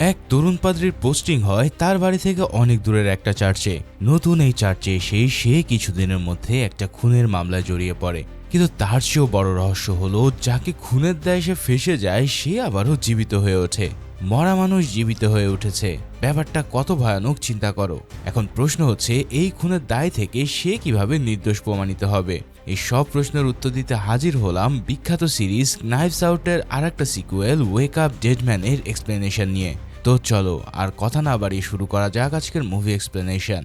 এক তরুণ পাদ্রীর পোস্টিং হয় তার বাড়ি থেকে অনেক দূরের একটা চার্চে। নতুন এই চার্চে এসে সে কিছুদিনের মধ্যে একটা খুনের মামলায় জড়িয়ে পড়ে। কিন্তু তার চেয়েও বড় রহস্য হলো, যাকে খুনের দায়ে সে ফেঁসে যায় সে আবারও জীবিত হয়ে ওঠে। মরা মানুষ জীবিত হয়ে উঠেছে, ব্যাপারটা কত ভয়ানক চিন্তা করো। এখন প্রশ্ন হচ্ছে, এই খুনের দায় থেকে সে কিভাবে নির্দোষ প্রমাণিত হবে? এই সব প্রশ্নের উত্তর দিতে হাজির হলাম বিখ্যাত সিরিজ নাইভস আউটের আরেকটা সিকুয়েল ওয়েক আপ ডেড ম্যানের এক্সপ্লেনেশন নিয়ে। তো চলো আর কথা না বাড়িয়ে শুরু করা যাক আজকের মুভি এক্সপ্লেনেশন।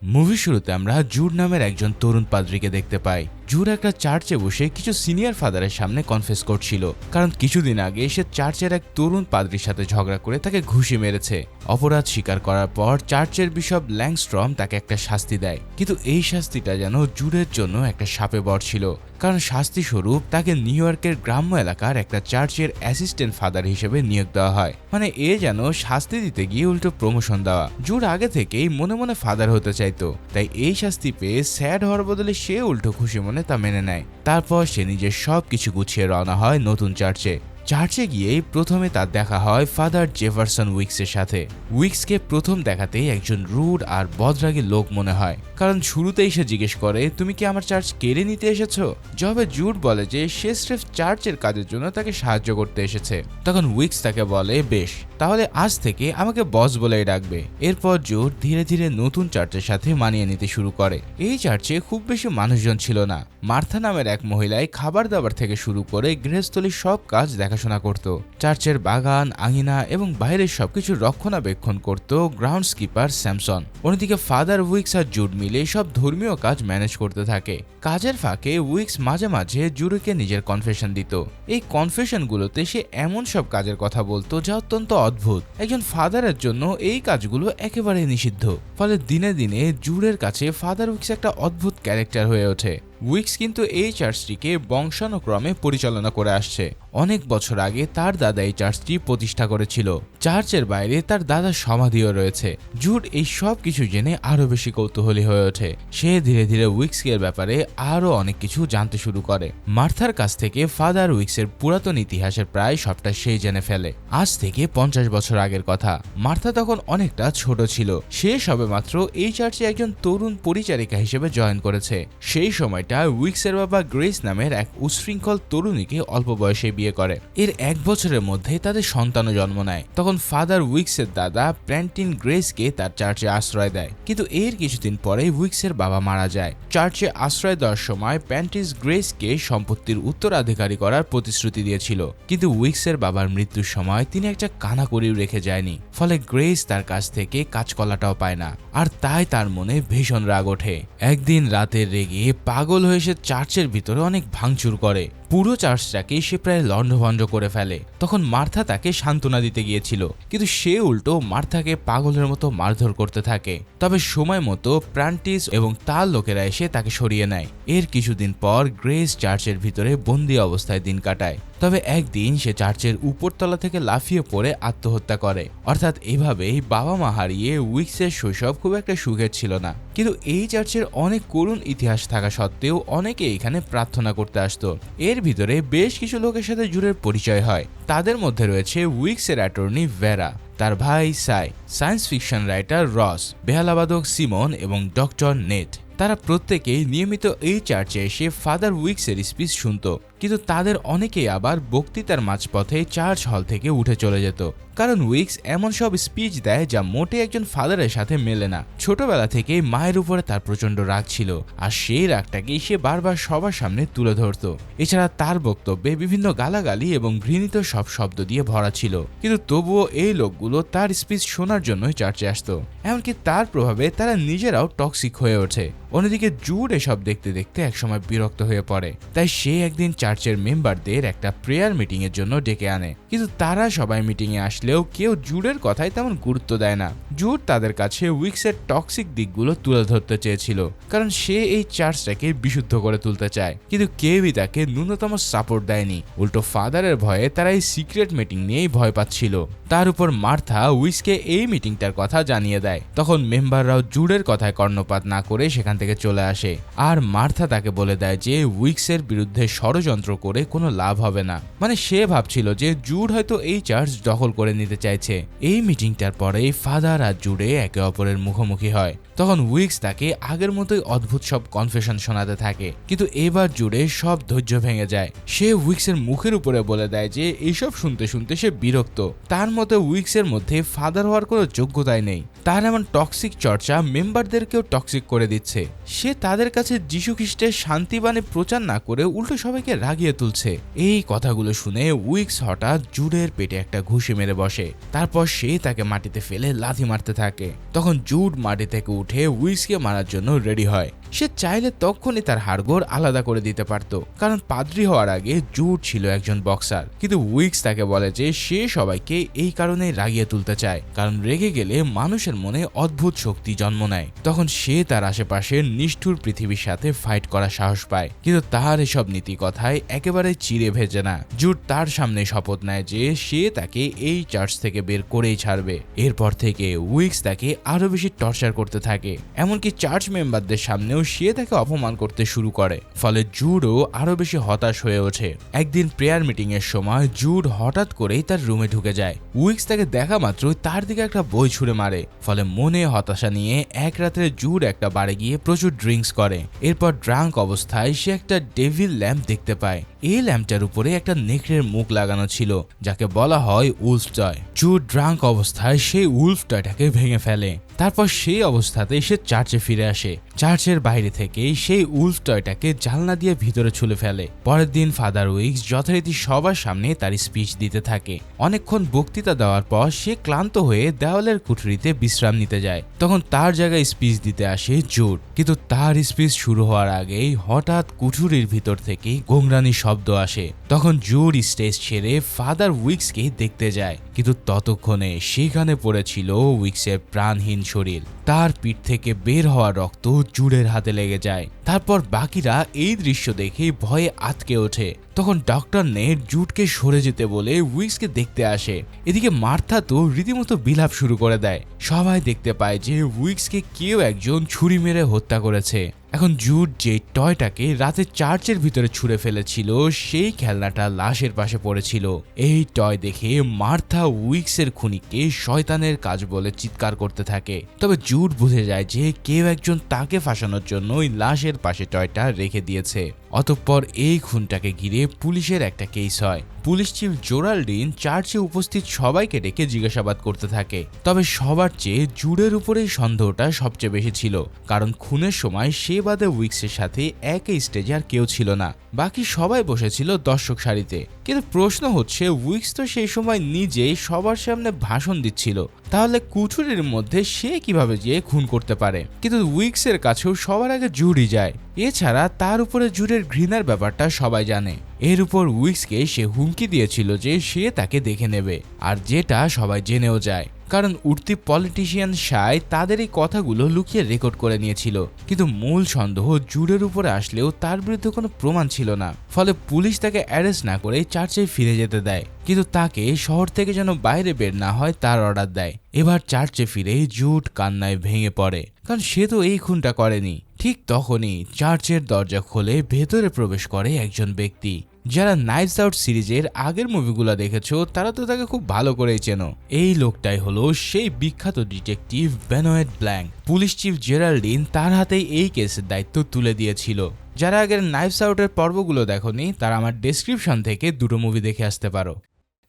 মুভির শুরুতে আমরা জুড নামের একজন তরুণ পাদ্রীকে দেখতে পাই। জুড একটা চার্চে বসে কিছু সিনিয়র ফাদারের সামনে কনফেস করছিল, কারণ কিছুদিন আগে সে চার্চের এক তরুণ পাদ্রীর সাথে ঝগড়া করে তাকে ঘুষি মেরেছে। অপরাধ স্বীকার করার পর চার্চের বিশপ ল্যাংস্ট্রম তাকে একটা শাস্তি দেয়, কিন্তু এই শাস্তিটা যেন জুডের জন্য একটা শাপে বর ছিল, কারণ শাস্তি স্বরূপ তাকে নিউ ইয়র্কের গ্রাম্য এলাকার একটা চার্চের অ্যাসিস্ট্যান্ট ফাদার হিসেবে নিয়োগ দেওয়া হয়। মানে এ যেন শাস্তি দিতে গিয়ে উল্টো প্রমোশন দেওয়া। জুড আগে থেকেই মনে মনে ফাদার হতে চাইতো, তাই এই শাস্তি পেয়ে স্যাড হওয়ার বদলে সে উল্টো খুশি মনে তা মেনে নেয়। তারপর সে নিজের সবকিছু গুছিয়ে রওনা হয় নতুন চার্চে। চার্চে গিয়েই প্রথমে তার দেখা হয় ফাদার জেফারসন উইকসের সাথে। উইকসকে প্রথম দেখাতেই একজন রুড আর বদরাগী লোক মনে হয়, কারণ শুরুতেই সে জিজ্ঞেস করে, তুমি কি আমার চার্চ কেড়ে নিতে এসেছো? জবে জুড বলে যে সে স্রেফ চার্চের কাজের জন্য তাকে সাহায্য করতে এসেছে। তখন উইকস তাকে বলে, বেশ, তাহলে আজ থেকে আমাকে বস বলেই ডাকবে। এরপর জুড ধীরে ধীরে নতুন চার্চের সাথে মানিয়ে নিতে শুরু করে। এই চার্চে খুব বেশি মানুষজন ছিল না। মার্থা নামের এক মহিলাই খাবার দাবার থেকে শুরু করে গৃহস্থলীর সব কাজ দেখাশোনা করত। চার্চের বাগান, আঙিনা এবং বাইরের সবকিছু রক্ষণাবেক্ষণ করত গ্রাউন্ডস কিপার স্যামসন। অন্যদিকে ফাদার উইকস আর জুড মিলে সব ধর্মীয় কাজ ম্যানেজ করতে থাকে। কাজের ফাঁকে উইকস মাঝে মাঝে জুডকে নিজের কনফেশন দিত। এই কনফেশনগুলোতে সে এমন সব কাজের কথা বলতো যা অত্যন্ত অদ্ভুত। একজন ফাদারের জন্য এই কাজগুলো একেবারে নিষিদ্ধ। ফলে দিনে দিনে জুডের কাছে ফাদার উইকস একটা অদ্ভুত ক্যারেক্টার হয়ে ওঠে। উইকস কিন্তু এই চার্চটিকে বংশানুক্রমে পরিচালনা করে আসছে। অনেক বছর আগে তার দাদা এই চার্চটি প্রতিষ্ঠা করেছিল। চার্চের বাইরে তার দাদার সমাধিও রয়েছে। জুড এই সব কিছু জেনে আরো বেশি কৌতূহলী হয়ে ওঠে। সে ধীরে ধীরে উইকসের ব্যাপারে আরো অনেক কিছু জানতে শুরু করে। মার্থার কাছ থেকে ফাদার উইকসের পুরাতন ইতিহাসের প্রায় সবটা সেই জেনে ফেলে। আজ থেকে 50 বছর আগের কথা। মার্থা তখন অনেকটা ছোট ছিল। সে সবেমাত্র এই চার্চে একজন তরুণ পরিচারিকা হিসেবে জয়েন করেছে। সেই সময় উইকসের বাবা গ্রেস নামের এক উচ্ছৃঙ্খল তরুণীকে অল্প বয়সে বিয়ে করে। এর 1 বছরের মধ্যে তাদের সন্তানও জন্ম নেয়। তখন ফাদার উইকসের দাদা প্র্যান্টিন গ্রেসকে তার চার্চে আশ্রয় দেয়, কিন্তু এর কিছুদিন পরে উইকসের বাবা মারা যায়। চার্চে আশ্রয় দেওয়ার সময় প্যান্টিস গ্রেসকে সম্পত্তির উত্তরাধিকারী করার প্রতিশ্রুতি দিয়েছিল, কিন্তু উইকসের বাবার মৃত্যুর সময় তিনি একটা কানাকড়িও রেখে যায়নি। ফলে গ্রেস তার কাছ থেকে কাঁচকলাটাও পায় না, আর তাই তার মনে ভীষণ রাগ ওঠে। একদিন রাতের রেগে পাগল হয়ে সে চার্চের ভিতরে অনেক ভাঙচুর করে। পুরো চার্চটাকে সে প্রায় লণ্ডভণ্ড করে ফেলে। তখন মার্থা তাকে সান্ত্বনা দিতে গিয়েছিল, কিন্তু সে উল্টো মার্থাকে পাগলের মতো মারধর করতে থাকে। তবে সময় মতো প্র্যান্টিস এবং তার লোকেরা এসে তাকে সরিয়ে নেয়। এর কিছুদিন পর গ্রেস চার্চের ভিতরে বন্দি অবস্থায় দিন কাটায়। তবে একদিন সে চার্চের উপরতলা থেকে লাফিয়ে পড়ে আত্মহত্যা করে। অর্থাৎ এভাবেই বাবা মা হারিয়ে উইকসের শৈশব খুব একটা সুখের ছিল না। কিন্তু এই চার্চের অনেক করুণ ইতিহাস থাকা সত্ত্বেও অনেকে এখানে প্রার্থনা করতে আসতো। এর ভিতরে বেশ কিছু লোকের সাথে জুডের পরিচয় হয়। তাদের মধ্যে রয়েছে উইকসের অ্যাটর্নি ভেরা, তার ভাই সাই, সায়েন্স ফিকশন রাইটার রস, বেহালাবাদক সিমন এবং ডক্টর নেট। তারা প্রত্যেকেই নিয়মিত এই চার্চে এসে ফাদার উইকসের স্পিচ শুনত, কিন্তু তাদের অনেকেই আবার বক্তৃতার মাঝপথে চার্চ হল থেকে উঠে চলে যেত, কারণ উইকস এমন সব স্পিচ দেয় যা মোটে একজন ফাদারের সাথে মেলে না। ছোটবেলা থেকে মায়ের উপরে তার প্রচন্ড রাগ ছিল, আর সেই রাগটাকেই সে বারবার সবার সামনে তুলে ধরত। এছাড়া তার বক্তব্যে বিভিন্ন গালাগালি এবং ঘৃণিত সব শব্দ দিয়ে ভরা ছিল, কিন্তু তবুও এই লোকগুলো তার স্পিচ শোনার জন্যই চার্চে আসতো। এমনকি তার প্রভাবে তারা নিজেরাও টক্সিক হয়ে ওঠে। অন্যদিকে জুড এসব দেখতে দেখতে একসময় বিরক্ত হয়ে পড়ে, তাই সে একদিন চার্চের মেম্বারদের একটা প্রেয়ার মিটিং এর জন্য ডেকে আনে। কিন্তু তারা সবাই মিটিং এ আসলেও কেউ জুডের কথায় তেমন গুরুত্ব দেয় না। জুড তাদের কাছে উইকসের টক্সিক দিকগুলো তুলে ধরতে চেয়েছিল, কারণ সে এই চার্চটাকে বিশুদ্ধ করে তুলতে চায়, কিন্তু কেউই তাকে ন্যূনতম সাপোর্ট দেয়নি। উল্টো ফাদারের ভয়ে তারা এই সিক্রেট মিটিং নিয়েই ভয় পাচ্ছিল। তার উপর মার্থা উইক্সকে এই মিটিংটার কথা জানিয়ে দেয়। তখন মেম্বাররাও জুডের কথায় কর্ণপাত না করে সেখান থেকে চলে আসে, আর মার্থা তাকে বলে দেয় যে উইক্সের বিরুদ্ধে ষড়যন্ত্র করে কোনো লাভ হবে না। মানে সে ভাবছিল যে জুড হয়তো এই চার্চ দখল করে নিতে চাইছে। এই মিটিংটার পরে ফাদার আর জুডে একে অপরের মুখোমুখি হয়। তখন উইক্স তাকে আগের মতোই অদ্ভুত সব কনফেশন শোনাতে থাকে, কিন্তু এবার জুডে সব ধৈর্য ভেঙে যায়। সে উইক্সের মুখের উপরে বলে দেয় যে এইসব শুনতে শুনতে সে বিরক্ত। তার মতে উইক্সের মধ্যে ফাদার হওয়ার কোনো যোগ্যতাই নেই। তার এমন টক্সিক চর্চা মেম্বারদেরকেও টক্সিক করে দিচ্ছে। সে তাদের কাছে যীশু খ্রিস্টের শান্তিবাণী প্রচার না করে উল্টো সবাইকে রাগিয়ে তুলছে। এই কথাগুলো শুনে উইক্স হঠাৎ জুডের পেটে একটা ঘুষি মেরে বসে। তারপর সে তাকে মাটিতে ফেলে লাথি মারতে থাকে। তখন জুড মাটি থেকে উঠে উইক্সকে মারার জন্য রেডি হয়। সে চাইলে তখনই তার হাড়গোড় আলাদা করে দিতে পারত, কারণ পাদ্রী হওয়ার আগে জুড ছিল একজন বক্সার। কিন্তু উইক্স তাকে বলে যে সে সবাইকে এই কারণে রাগিয়ে তুলতে চায়, কারণ রেগে গেলে মানুষের মনে অদ্ভুত শক্তি জন্ম নেয়। তখন সে তার আশেপাশের নিষ্ঠুর পৃথিবীর সাথে ফাইট করার সাহস পায়। কিন্তু তার এসব নীতি কথায় একেবারে চিড়ে ভেজে না। জুড তার সামনে শপথ নেয় যে সে তাকে এই চার্চ থেকে বের করেই ছাড়বে। এরপর থেকে উইক্স তাকে আরো বেশি টর্চার করতে থাকে, এমনকি চার্চ মেম্বারদের সামনে সে তাকে অপমান করতে শুরু করে। ফলে জুডও আরো বেশি হতাশ হয়ে ওঠে। একদিন প্রেয়ার মিটিং এর সময় জুড হঠাৎ করেই তার রুমে ঢুকে যায়। উইক্স তাকে দেখা মাত্রই তার দিকে একটা বই ছুঁড়ে মারে। ফলে মনে হতাশা নিয়ে এক রাতে জুড একটা বারে গিয়ে প্রচুর ড্রিঙ্কস করে। এরপর ড্রাঙ্ক অবস্থায় সে একটা ডেভিল ল্যাম্প দেখতে পায়। এই ল্যাম্পটার উপরে একটা নেকড়ের মুখ লাগানো ছিল, যাকে বলা হয় উলফ টয়। জুড ড্রাঙ্ক অবস্থায় সেই উলফ টয়টাকে ভেঙে ফেলে। তারপর সেই অবস্থাতে সে চার্চে ফিরে আসে। চার্চের বাইরে থেকে সেই উলফ টয়টাকে জানলা দিয়ে ভিতরে ছুলে ফেলে। পরের দিন ফাদার উইক্স যথারীতি সবার সামনে তার স্পিচ দিতে থাকে। অনেকক্ষণ বক্তৃতা দেওয়ার পর সে ক্লান্ত হয়ে দেওয়ালের কুঠুরিতে বিশ্রাম নিতে যায়। তখন তার জায়গায় স্পিচ দিতে আসে জুড। কিন্তু তার স্পিচ শুরু হওয়ার আগেই হঠাৎ কুঠুরির ভিতর থেকে গোংরানি শব্দ আসে। তখন জুড স্টেজ ছেড়ে ফাদার উইক্সকে দেখতে যায়, কিন্তু ততক্ষণে সেখানে পড়েছিল উইক্সের প্রাণহীন শরীর। তার পিঠ থেকে বের হওয়া রক্ত জুডের হাতে লেগে যায়। তারপর বাকিরা এই দৃশ্য দেখে ভয়ে আটকে ওঠে। তখন ডক্টর নেট জুডকে সরে যেতে বলে উইক্সকে দেখতে আসে। এদিকে মার্থা তো রীতিমতো বিলাপ শুরু করে দেয়। সবাই দেখতে পায় যে উইক্সকে কেউ একজন ছুরি মেরে হত্যা করেছে। এখন জুড যে টয়টাকে রাতে চার্চের ভিতরে ছুঁড়ে ফেলেছিল সেই খেলনাটা লাশের পাশে পড়েছিল। এই টয় দেখে মার্থা উইক্সের খুনিকে শয়তানের কাজ বলে চিৎকার করতে থাকে। তবে জুড বুঝে যায় যে কেউ একজন তাকে ফাঁসানোর জন্য ওই লাশের পাশে টয়টা রেখে দিয়েছে। অতঃপর এই খুনটাকে ঘিরে পুলিশের একটা কেস হয়। পুলিশ চিফ জেরাল্ডিন চার্চে উপস্থিত সবাইকে ডেকে জিজ্ঞাসাবাদ করতে থাকে। তবে সবার চেয়ে জুডের উপরেই সন্দেহটা সবচেয়ে বেশি ছিল, কারণ খুনের সময় সে বাদে উইক্সের সাথে একই স্টেজে আর কেউ ছিল না। বাকি সবাই বসেছিল দর্শক সারিতে। কিন্তু প্রশ্ন হচ্ছে উইক্স তো সেই সময় নিজেই সবার সামনে ভাষণ দিচ্ছিল, তাহলে কুঠুরির মধ্যে সে কিভাবে গিয়ে খুন করতে পারে? কিন্তু উইক্সের কাছেও সবার আগে জুডই যায়। এছাড়া তার উপরে জুডের ঘৃণার ব্যাপারটা সবাই জানে। এর উপর উইক্সকে সে হুমকি দিয়েছিল যে সে তাকে দেখে নেবে, আর যেটা সবাই জেনেও যায়, কারণ উঠতি পলিটিশিয়ান শায় তাদের এই কথাগুলো লুকিয়ে রেকর্ড করে নিয়েছিল। কিন্তু মূল সন্দেহ জুডের উপরে আসলেও তার বিরুদ্ধে কোনো প্রমাণ ছিল না। ফলে পুলিশ তাকে অ্যারেস্ট না করে চার্চে ফিরে যেতে দেয়, কিন্তু তাকে শহর থেকে যেন বাইরে বের না হয় তার অর্ডার দেয়। এবার চার্চে ফিরে জুড কান্নায় ভেঙে পড়ে, কারণ সে তো এই খুনটা করেনি। ঠিক তখনই চার্চের দরজা খুলে ভেতরে প্রবেশ করে একজন ব্যক্তি। যারা নাইভস আউট সিরিজের আগের মুভিগুলো দেখেছো তারা তো তাকে খুব ভালো করেই চেনো। এই লোকটাই হলো সেই বিখ্যাত detective Benoit Blanc. Police chief Geraldine তার হাতেই এই কেসের দায়িত্ব তুলে দিয়েছিল। যারা আগের নাইভস আউটের পর্বগুলো দেখোনি তারা আমার ডেসক্রিপশন থেকে দুটো মুভি দেখে আসতে পারো।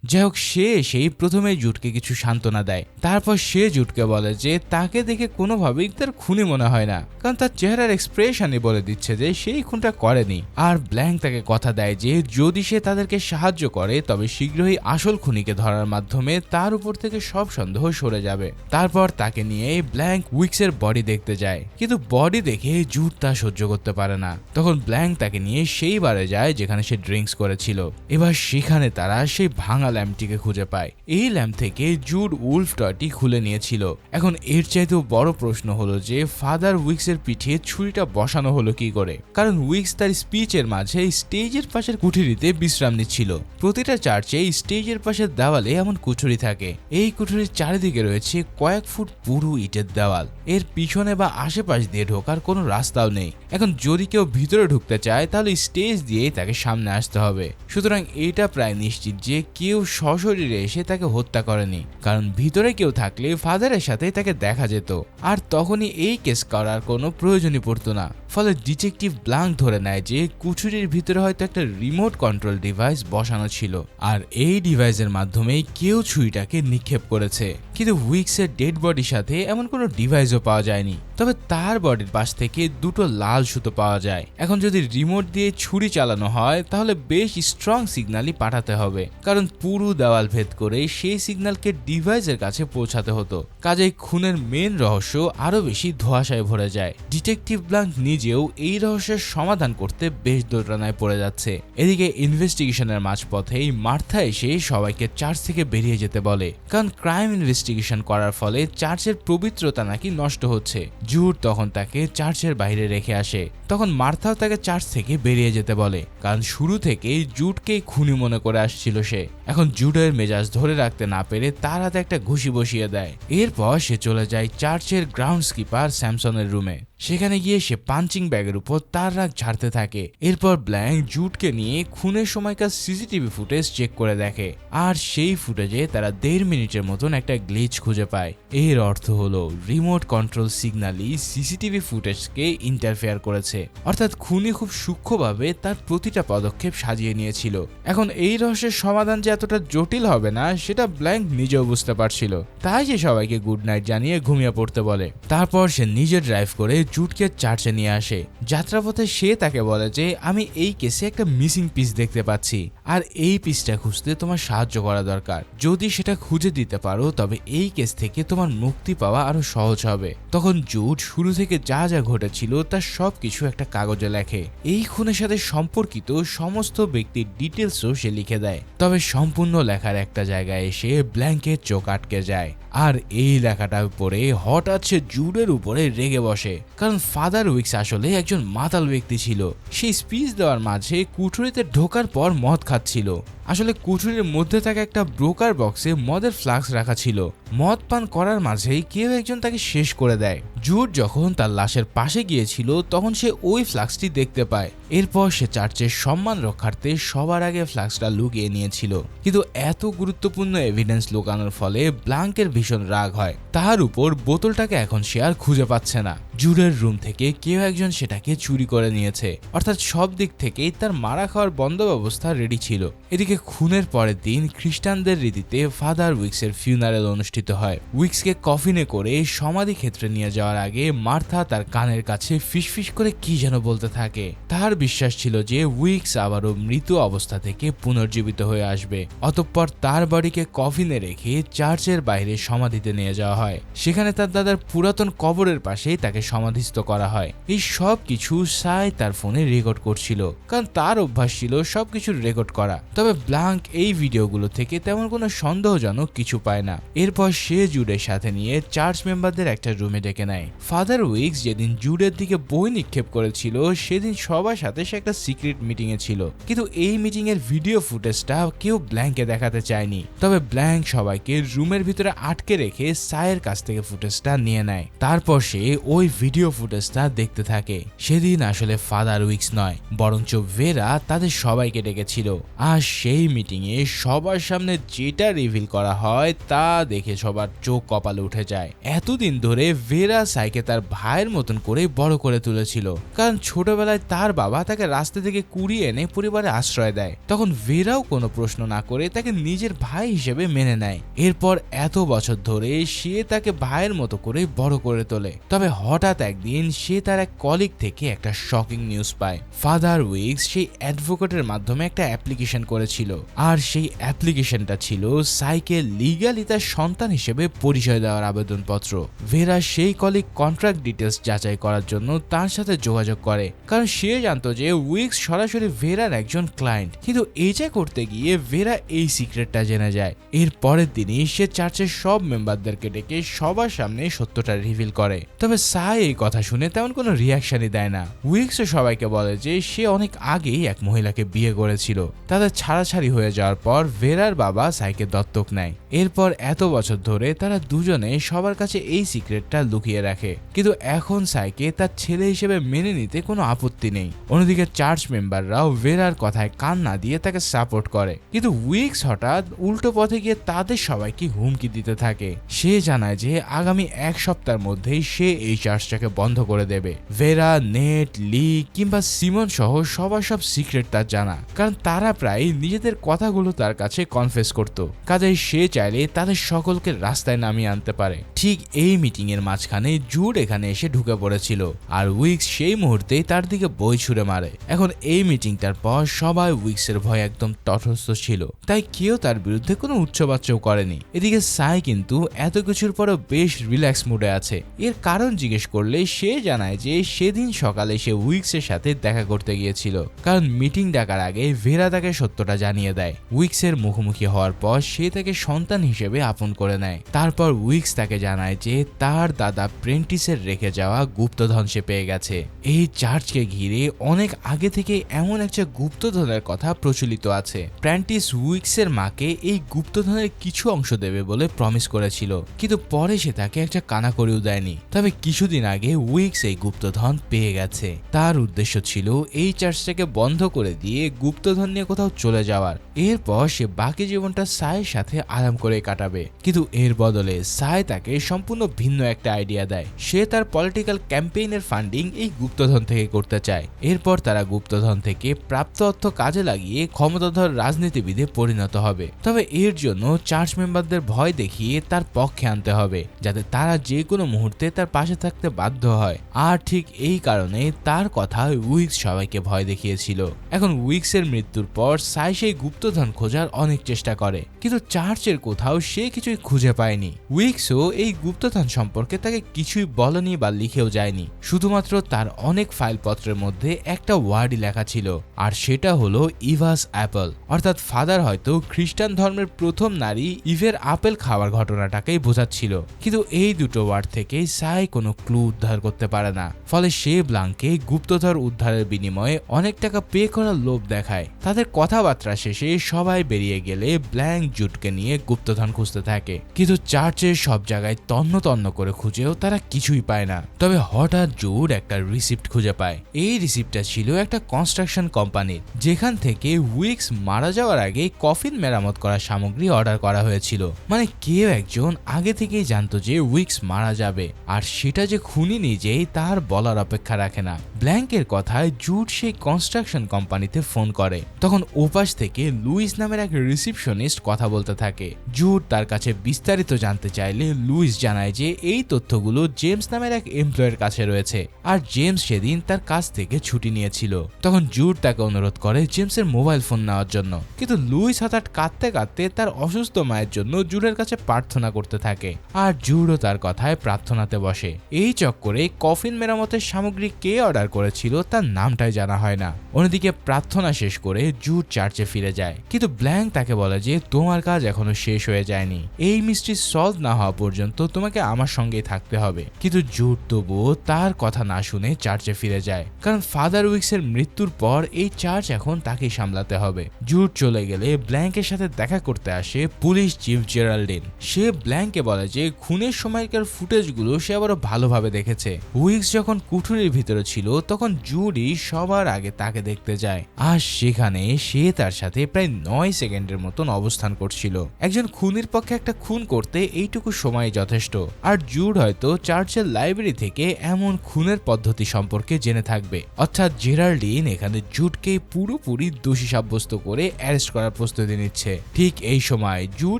যাই হোক, সে সেই প্রথমে জুডকে কিছু সান্ত্বনা দেয়। তারপর সে জুডকে বলে যে তাকে দেখে কোনোভাবেই তার খুনি মনে হয় না, কারণ তার চেহারার এক্সপ্রেশনই বলে দিচ্ছে যে সেই খুনটা করেনি। আর ব্ল্যাঙ্ক তাকে কথা দেয় যে যদি সে তাদেরকে সাহায্য করে তবে শীঘ্রই আসল খুনিকে ধরার মাধ্যমে তার উপর থেকে সব সন্দেহ সরে যাবে। তারপর তাকে নিয়ে ব্ল্যাঙ্ক উইক্সের বডি দেখতে যায়, কিন্তু বডি দেখে জুড তা সহ্য করতে পারে না। তখন ব্ল্যাঙ্ক তাকে নিয়ে সেই বারে যায় যেখানে সে ড্রিঙ্কস করেছিল। এবার সেখানে তারা সেই ভাঙা ভাঙা ল্যাম্পটিকে খুঁজে পায়। এই ল্যাম্প থেকে জুড উলফ টয়টি খুলে নিয়েছিল। এখন এর চাইতেও বড় প্রশ্ন হলো যে ফাদার উইক্সের পিঠে ছুরিটা বসানো হলো কি করে, কারণ উইক্স তার স্পিচের মাঝে স্টেজের পাশের কুঠুরিতে বিশ্রাম নিচ্ছিল। প্রতিটা চার্চে স্টেজের পাশের দেওয়ালে এমন কুঠুরি থাকে। এই কুঠুরির চারিদিকে রয়েছে কয়েক ফুট পুরু ইটের দেওয়াল। এর পিছনে বা আশেপাশ দিয়ে ঢোকার কোনো রাস্তাও নেই। এখন যদি কেউ ভিতরে ঢুকতে চায় তাহলে স্টেজ দিয়ে তাকে সামনে আসতে হবে। সুতরাং এটা প্রায় নিশ্চিত যে কেউ সশরীরে এসে তাকে হত্যা করেনি, কারণ ভিতরে কেউ থাকলে ফাদারের সাথে তাকে দেখা যেত, আর তখনই এই কেস করার কোনো প্রয়োজনই পড়তো না। ফলে ডিটেকটিভ ব্লাঙ্ক ধরে নেয় যে কুঠুরির ভিতরে হয়তো একটা রিমোট কন্ট্রোল ডিভাইস বসানো ছিল, আর এই ডিভাইসের মাধ্যমে কেউ ছুরিটাকে নিক্ষেপ করেছে। কিন্তু উইক্সের ডেড বডির সাথে এমন কোনো ডিভাইসও পাওয়া যায়নি, তবে তার বডির পাশ থেকে দুটো লাল সুতো পাওয়া যায়। এখন যদি রিমোট দিয়ে ছুরি চালানো হয় তাহলে বেশ স্ট্রং সিগন্যালই পাঠাতে হবে, কারণ পুরো দেওয়াল ভেদ করে সেই সিগন্যালকে ডিভাইসের কাছে পৌঁছাতে হতো। কাজেই খুনের মেন রহস্য আরো বেশি ধোঁয়াশায় ভরে যায়। ডিটেকটিভ ব্লাঙ্ক নিজেও এই রহস্যের সমাধান করতে বেশ দোটানায় পড়ে যাচ্ছে। এদিকে ইনভেস্টিগেশনের মাঝপথেই মার্থা এসে সবাইকে চার্চ থেকে বেরিয়ে যেতে বলে, কারণ ক্রাইম ইনভেস্টিগেশন করার ফলে চার্চের পবিত্রতা নাকি নষ্ট হচ্ছে। জুড তখন তাকে চার্চের বাইরে রেখে আসে। তখন মার্থাও তাকে চার্চ থেকে বেরিয়ে যেতে বলে, কারণ শুরু থেকেই জুডকেই খুনি মনে করে আসছিল সে। এখন জুডের মেজাজ ধরে রাখতে না পেরে তার হাতে একটা ঘুষি বসিয়ে দেয়। এরপর সে চলে যায় চার্চের গ্রাউন্ডস্কিপার স্যামসনের রুমে। সেখানে গিয়ে সে পাঞ্চিং ব্যাগের উপর তার রাগ ঝাড়তে থাকে। এরপর ব্ল্যাঙ্ক জুডকে নিয়ে খুনের সময়কার সিসিটিভি ফুটেজ চেক করে দেখে, আর সেই ফুটেজে তারা 1.5 মিনিটের মতন একটা গ্লিচ খুঁজে পায়। এর অর্থ হলো রিমোট কন্ট্রোল সিগন্যালই সিসিটিভি ফুটেজকে ইন্টারফেয়ার করেছে, অর্থাৎ খুনি খুব সূক্ষ্মভাবে তার প্রতিটা পদক্ষেপ সাজিয়ে নিয়েছিল। এখন এই রহস্যের সমাধান যে এতটা জটিল হবে না সেটা ব্ল্যাঙ্ক নিজেও বুঝতে পারছিল, তাই সে সবাইকে গুড নাইট জানিয়ে ঘুমিয়ে পড়তে বলে। তারপর সে নিজে ড্রাইভ করে জুডকে চার্চে নিয়ে আসে। যাত্রাপথে সে তাকে বলে যে আমি এই কেসে একটা মিসিং পিস দেখতে পাচ্ছি, আর এই পিসটা খুঁজতে তোমার সাহায্য করা দরকার। যদি সেটা খুঁজে দিতে পারো তবে এই কেস থেকে তোমার মুক্তি পাওয়া আরো সহজ হবে। তখন জুড শুরু থেকে যা যা ঘটেছিল তার সবকিছু একটা কাগজে লেখে। এই খুনের সাথে সম্পর্কিত সমস্ত ব্যক্তির ডিটেলসও সে লিখে দেয়। তবে সম্পূর্ণ লেখার একটা জায়গায় এসে ব্ল্যাঙ্কের চোখ আটকে যায়, আর এই লেখাটার উপরে হঠাৎ সে জুডের উপরে রেগে বসে, কারণ ফাদার উইক্স আসলে একজন মাতাল ব্যক্তি ছিল। সেই স্পিচ দেওয়ার মাঝে কুঠুরিতে ঢোকার পর মদ খাচ্ছিল। আসলে কুঠুরির মধ্যে থাকা একটা ব্রোকার বক্সে মদের ফ্লাক্স রাখা ছিল। মদ পান করার মাঝেই কেউ একজন তাকে শেষ করে দেয়। জুড যখন তার লাশের পাশে গিয়েছিল তখন সে ওই ফ্লাক্সটি দেখতে পায়। এরপর সে চার্চের সম্মান রক্ষার্থে সবার আগে ফ্লাক্সটা লুকিয়ে নিয়েছিল, কিন্তু এত গুরুত্বপূর্ণ এভিডেন্স লুকানোর ফলে ব্লাঙ্কের ভীষণ রাগ হয়। তার উপর বোতলটাকে এখন সে আর খুঁজে পাচ্ছে না। জুডের রুম থেকে কেউ একজন সেটাকে চুরি করে নিয়েছে, অর্থাৎ সব দিক থেকেই তার মারা খাওয়ার বন্ধ ব্যবস্থা রেডি ছিল। এদিকে খুনের পরের দিন খ্রিস্টানদের রীতিতে ফাদার উইক্সের ফিউনারেল অনুষ্ঠিত হয়। উইক্সকে কফিনে করে সমাধি ক্ষেত্রে নিয়ে যাওয়ার আগে মার্থা তার কানের কাছে ফিসফিস করে কি যেন বলতে থাকে। তার বিশ্বাস ছিল যে উইক্স আবারও মৃত অবস্থা থেকে পুনর্জীবিত হয়ে আসবে। অতঃপর তার বডিকে কফিনে রেখে চার্চের বাইরে সমাধিতে নিয়ে যাওয়া হয়। সেখানে তার দাদার পুরাতন কবরের পাশেই তাকে সমাধিস্থ করা হয়। এই সব কিছু সাই তার ফোনে রেকর্ড করছিল, কারণ তার অভ্যাস ছিল সবকিছু রেকর্ড করা। তবে ব্লাঙ্ক এই ভিডিওগুলো থেকে তেমন কোনো সন্দেহজনক কিছু পায় না। এরপর সে জুডের সাথে নিয়ে চার্চ মেম্বারদের একটা রুমে ডেকে নেয়। ফাদার উইক্স যেদিন জুডের দিকে বই নিক্ষেপ করেছিল সেদিন সবার সাথে সে একটা সিক্রেট মিটিং এ ছিল, কিন্তু এই মিটিং এর ভিডিও ফুটেজটা কেউ ব্ল্যাঙ্কে দেখাতে চায়নি। তবে ব্ল্যাঙ্ক সবাইকে রুমের ভিতরে আটকে রেখে সায়ের কাছ থেকে ফুটেজটা নিয়ে নেয়। তারপর সে ওই ভিডিও ফুটেজটা দেখতে থাকে। সেদিন আসলে ফাদার উইক্স নয়, বরঞ্চ ভেরা তাদের সবাইকে ডেকেছিল। আর সেই মিটিং এ সবার সামনে যেটা রিভিল করা হয় তা দেখে সবার চোখ কপালে উঠে যায়। এতদিন ধরে ভেরা সাইকে তার ভাইয়ের মতন করে বড় করে তুলেছিল, কারণ ছোটবেলায় তার বাবা তাকে রাস্তা থেকে কুড়িয়ে এনে পরিবারে আশ্রয় দেয়। তখন ভেরাও কোনো প্রশ্ন না করে তাকে নিজের ভাই হিসেবে মেনে নেয়। এরপর এত বছর ধরে সে তাকে ভাইয়ের মতো করে বড় করে তোলে। তবে হঠাৎ একদিন সে তার এক কলিগ থেকে একটা শকিং নিউজ পায়। ফাদার উইক্স সেই অ্যাডভোকেটের মাধ্যমে একটা অ্যাপ্লিকেশন করেছিল, আর সেই অ্যাপ্লিকেশনটা ছিল সাইকে লিগালি তার সন্তান হিসেবে পরিচয় দেওয়ার আবেদনপত্র। ভেরা সেই কলিগ কন্ট্রাক্ট ডিটেলস যাচাই করার জন্য তার সাথে যোগাযোগ করে, কারণ সে জানতো জানতো যে উইক্স সরাসরি ভেরার একজন ক্লায়েন্ট, কিন্তু এটা করতে গিয়ে ভেরা এই সিক্রেটটা জেনে যায়। এর পরের দিনই সে চার্চের সব মেম্বারদেরকে ডেকে সবার সামনে সত্যটা রিভিল করে। তবে সাই এই কথা শুনে তেমন কোনো রিয়াকশনই দেয় না। উইক্সও সবাইকে বলে যে সে অনেক আগেই এক মহিলাকে বিয়ে করেছিল। তাদের ছাড়াছাড়ি হয়ে যাওয়ার পর ভেরার বাবা সাইকে দত্তক নেয়। এরপর এত বছর ধরে তারা দুজনে সবার কাছে এই সিক্রেটটা লুকিয়ে রাখে, কিন্তু এখন সাইকে তার ছেলে হিসেবে মেনে নিতে কোনো আপত্তি নেই। অন্যদিকে চার্চ মেম্বাররাও ভেরার কথায় কান না দিয়ে তাকে সাপোর্ট করে, কিন্তু উইক্স হঠাৎ উল্টো পথে গিয়ে তাদের সবাইকে হুমকি দিতে থাকে। সে জানায় যে আগামী এক সপ্তাহের মধ্যেই সে এই চার্চটাকে বন্ধ করে দেবে। ভেরা, নেট, লি কিংবা সিমন সহ সবার সব সিক্রেট তার জানা, কারণ তারা প্রায় নিজেদের কথাগুলো তার কাছে কনফেস করত। কাজেই সে চাইলে তাদের সকলকে রাস্তায় নামিয়ে আনতে পারে। ঠিক এই মিটিং এর মাঝখানে জুড এখানে এসে ঢুকে পড়েছিল, আর উইক্স সেই মুহূর্তেই তার দিকে বই ছুড়ে মারে। এখন এই মিটিংটার পর সবাই উইক্সের ভয় একদম তটস্থ ছিল, তাই কেউ তার বিরুদ্ধে কোনো উচ্চবাচ্য করেনি। এদিকে সাই কিন্তু এত কিছুর পরও বেশ রিল্যাক্স মুডে আছে। এর কারণ জিজ্ঞেস করলে সে জানায় যে সেদিন সকালে সে উইক্সের সাথে দেখা করতে গিয়েছিল, কারণ মিটিং ডাকার আগে ভেরা তাকে সত্যটা জানিয়ে দেয়। উইক্সের মুখোমুখি হওয়ার পর সে তাকে সন্তান হিসেবে আপন করে নেয়। তারপর উইক্স তাকে জানায় যে তার দাদা প্রেন্টিসের রেখে যাওয়া গুপ্তধন সে পেয়ে গেছে। এই চার্চকে ঘিরে অনেক আগে থেকে এমন একটা গুপ্তধনের কথা প্রচলিত আছে। প্রেন্টিস উইক্সের মাকে এই গুপ্তধনের কিছু অংশ দেবে বলে প্রমিস করেছিল, কিন্তু পরে সে তাকে একটা কানাকড়িও দেয়নি। তবে কিছুদিন আগে উইক্স এই গুপ্তধন পেয়ে গেছে। তার উদ্দেশ্য ছিল এই চার্চটাকে বন্ধ করে দিয়ে গুপ্তধন নিয়ে কোথাও চলে যাওয়ার। এরপর সে বাকি জীবনটা সাইয়ের সাথে আরাম করে কাটাবে, কিন্তু এর বদলে সাই তাকে সম্পূর্ণ ভিন্ন একটা আইডিয়া দেয়। সে তার পলিটিক্যাল ক্যাম্পেইনের ফান্ডিং এই গুপ্তধন থেকে করতে চায়। এরপর তারা গুপ্তধন থেকে প্রাপ্ত অর্থ কাজে লাগিয়ে ক্ষমতাধর রাজনীতিবিদে পরিণত হবে। তবে এর জন্য চার্চ মেম্বারদের ভয় দেখিয়ে তার পক্ষে আনতে হবে, যাতে তারা যে কোনো মুহূর্তে তার পাশে থাকতে বাধ্য হয়। আর ঠিক এই কারণে তার কথায় উইক্স সবাইকে ভয় দেখিয়েছিল। এখন উইক্সের মৃত্যুর পর সাই সেই গুপ্তধন খোঁজার অনেক চেষ্টা করে, কিন্তু চার্চের কোথাও সে কিছুই খুঁজে পায়নি। উইক্সও এই গুপ্তধন সম্পর্কে তাকে কিছুই বলেনি বা লিখেও যায়নি। শুধুমাত্র তার অনেক ফাইলপত্রের মধ্যে একটা ওয়ার্ডই লেখা ছিল, আর সেটা হলো ইভাস অ্যাপল। অর্থাৎ ফাদার হয়তো খ্রিস্টান ধর্মের প্রথম নারী ইভের আপেল খাওয়ার ঘটনাটাকেই বোঝাচ্ছিল। কিন্তু এই দুটো ওয়ার্ড থেকে সাই কোনো ক্লু উদ্ধার করতে পারে না। ফলে সে ব্লাঙ্কে গুপ্তধর উদ্ধারের বিনিময়ে অনেক টাকা পে করার লোভ দেখায়। তাদের কথাবার্তা শেষে সবাই বেরিয়ে গেলে ব্ল্যাঙ্ক জুটকে নিয়ে গুপ্তধন খুঁজতে থাকে, কিন্তু চার্চের সব জায়গায় তন্ন তন্ন করে খুঁজেও তারা কিছুই পায় না। তবে হঠাৎ জুড একটা রিসিপ্ট খুঁজে পায়। এই রিসিপ্টটা ছিল একটা কনস্ট্রাকশন কোম্পানির, যেখান থেকে উইক্স মারা যাওয়ার আগে কফিন মেরামত করা সামগ্রী অর্ডার করা হয়েছিল। মানে কেউ একজন আগে থেকেই জানতো যে উইক্স মারা যাবে, আর সেটা যে খুনি নিজেই তার বলার অপেক্ষা রাখে না। ব্ল্যাঙ্কের কথায় জুড সেই কনস্ট্রাকশন কোম্পানিতে ফোন করে। তখন ওপাশ থেকে লুইস নামের এক রিসিপশনিস্ট কথা বলতে থাকে। জুড তার কাছে বিস্তারিত জানতে চাইলে লুইস জানায় যে এই তথ্যগুলো জেমস নামের এক এমপ্লয়ের কাছে রয়েছে, আর জেমস সেদিন তার কাছ থেকে ছুটি নিয়েছিল। তখন জুড তাকে অনুরোধ করে জেমসের মোবাইল ফোন নেওয়ার জন্য, কিন্তু লুইস হঠাৎ কাঁদতে কাঁদতে তার অসুস্থ মায়ের জন্য জুডের কাছে প্রার্থনা করতে থাকে, আর জুডও তার কথায় প্রার্থনাতে বসে। এই চক্করে কফিন মেরামতের সামগ্রী কে অর্ডার করেছিল তার নামটাই জানা হয় না। অন্যদিকে প্রার্থনা শেষ করে জুড চার্চে ফিরে যায়, কিন্তু ব্ল্যাঙ্ক তাকে বলে যে তোমার কাজ এখনো শেষ হয়ে যায়নি। এই মিস্ট্রি সলভ না হওয়া পর্যন্ত তোমাকে আমার সঙ্গেই থাকতে হবে। কিন্তু জুড তবুও তার কথা না শুনে চার্চে ফিরে যায়, কারণ ফাদার উইক্সের মৃত্যুর পর এই চার্চ এখন তাকেই সামলাতে হবে। জুড চলে গেলে ব্ল্যাঙ্কের সাথে দেখা করতে আসে পুলিশ চিফ জেরাল্ডিন। সে ব্ল্যাঙ্ককে বলে যে খুনের সময়কার ফুটেজগুলো সে আবারও ভালোভাবে দেখেছে। উইক্স যখন কুঠুরির ভিতরে ছিল তখন জুডই সবার আগে তাকে দেখতে যায়, আর সেখানে সে তার সাথে প্রায় 9 সেকেন্ডের মতন অবস্থান করছিল। একজন খুনির পক্ষে একটা খুন করতে এইটুকু সময় যথেষ্ট, আর জুড হয়তো চার্চের লাইব্রেরি থেকে এমন খুনের পদ্ধতি সম্পর্কে জেনে থাকবে। অর্থাৎ জেরাল্ডিন এখানে জুডকে পুরোপুরি দোষী সাব্যস্ত করে অ্যারেস্ট করার প্রস্তুতি নিচ্ছে। ঠিক এই সময় জুড